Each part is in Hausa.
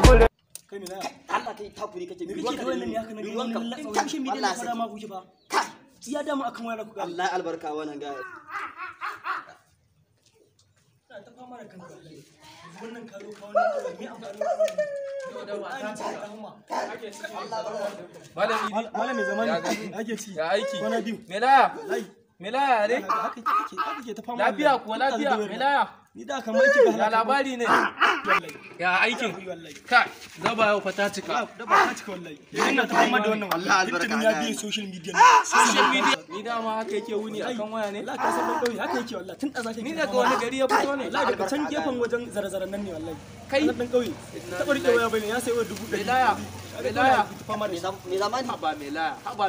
kure. Kai me na? Allah kai takuri kace. Me kake da wannan ne haka na gani? In tashi mi dai fara ma kuke fa. Kai. Ya dama akan wayar ku. Allah albarka wannan ga. Ta fama da kanka. Wannan karo ka wannan me amfani da malami zamani ake ci Ya aiki. kwana biyu. Melaya ne? Ake ta fama. Lafiya kuwa lafiya. Melaya. Ni da kamar ki Ya labari ne. Ya aikin. Kai, zaba yau fa ta cika. Da ba ta cika wallahi. Ina ta fama da wannan Allah albarka. ya biye social media. Social media. Ni dama haka yake wuni akan waya ne. Allah ka san dan kauye haka yake wallahi tun da zaka. Ni daga wani gari ya fito ne. Wallahi daga can gefen wajen zare-zaren nan ne wallahi. Kai dan kauye. Ta barke waya bane ya sayo 100. Melaya. Fama da me zamani. Haba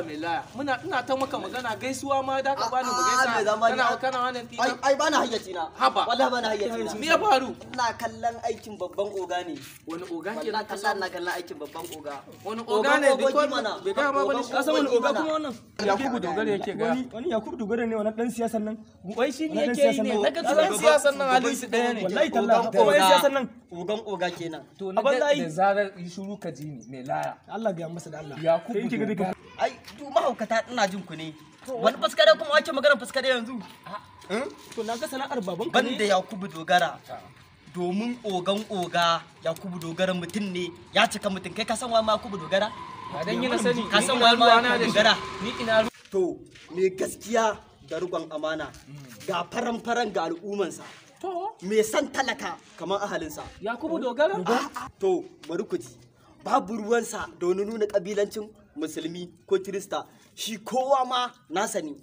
Melaya. Ina ta maka magana gaisuwa ma da ka bani mu gaisa. Kana wannan tina. Ai bana hayyaci na. Haba. Wallahi bana hayyaci na. Me ya faru? Ina kallon aikin babban oga ne. Wani oga ke Wallahi kallon na kallon aikin babban oga. Wani oga ne da ko bai ga ma bane Ka san wani oga kuma wannan? Yakubu Dogare yake ga. Wani Yakubu Dogare ne wannan dan siyasan nan. Wai shi ne yake yi ne. Daga dan siyasan nan halin su daya ne. Wallahi tallahi ko wai siyasan nan Ogan oga kenan. To na da zarar yi shuru ka ji ni Melaya. Allah ga masa da Allah. Yakubu Dogare. Ai du mahaukata ina jin ku ne. Wani fuskare kuma wace magana fuskare yanzu? To na ga sana'ar baban ka Banda Yakubu Dogara. Domin ogan oga Yakubu Dogara mutum ne ya cika mutum kai ka san wa Yakubu Dogara? Dan yi na sani. Ka san wa Yakubu Dogara? Ni ina To me gaskiya da rugon amana ga faran ga al'ummansa. To Me san talaka kamar ahalinsa. Yakubu Dogara? To bari ku ji. Babu ruwansa da wani nuna kabilancin musulmi ko kirista shi kowa ma nasa ne.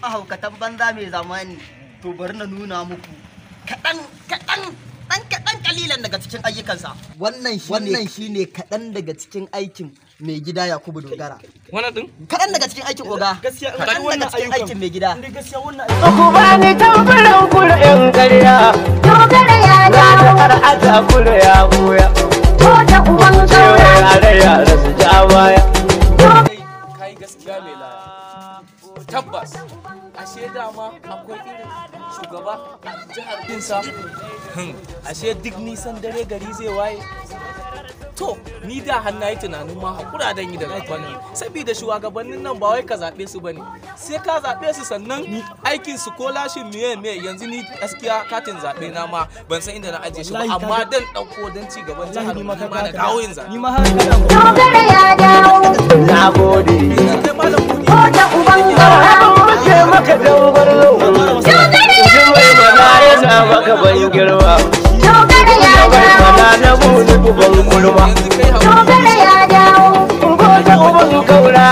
A haukatan banza mai zamani to bari na nuna muku kaɗan kalilan daga cikin ayyukansa. Wannan shine kaɗan daga cikin aikin mai gida Yakubu Dogara. Wannan din? Kaɗan daga cikin aikin oga. gaskiya Kaɗan daga cikin aikin mai gida. Inda gaskiya wannan ayyukan Ku bani tambaran kur'in ƙarya. Dogara ya dawo, Har ata kula ya buya. ko da uban saura. Yara su ja baya. Kai gaskiya Melaya. Tabbas. Ashe dama akwai irin shugaba a jihar dinsa. Ashe duk nisan dare gari zai waye. To, ni da har na yi tunanin ma haƙura don yi da zaɓen saboda shugabannin nan ba wai ka zaɓe su bane sai ka zaɓe su sannan aikin su ko lashin miye yanzu ni gaskiya katin zaɓe na ma ban san inda na ajiye shi ba amma dan ɗauko don ci gaban jihar mu ma na dawo yin zaɓe. ni ma har kana Dogara ya dawo, Na gode. ko da uban saura. Ke maka dogon lau. Dogara ya dawo, Ya sa maka ban girma. dogara ya dawo, Mana na muni uban kulma. dogara ya dawo. Ko da uban kaura.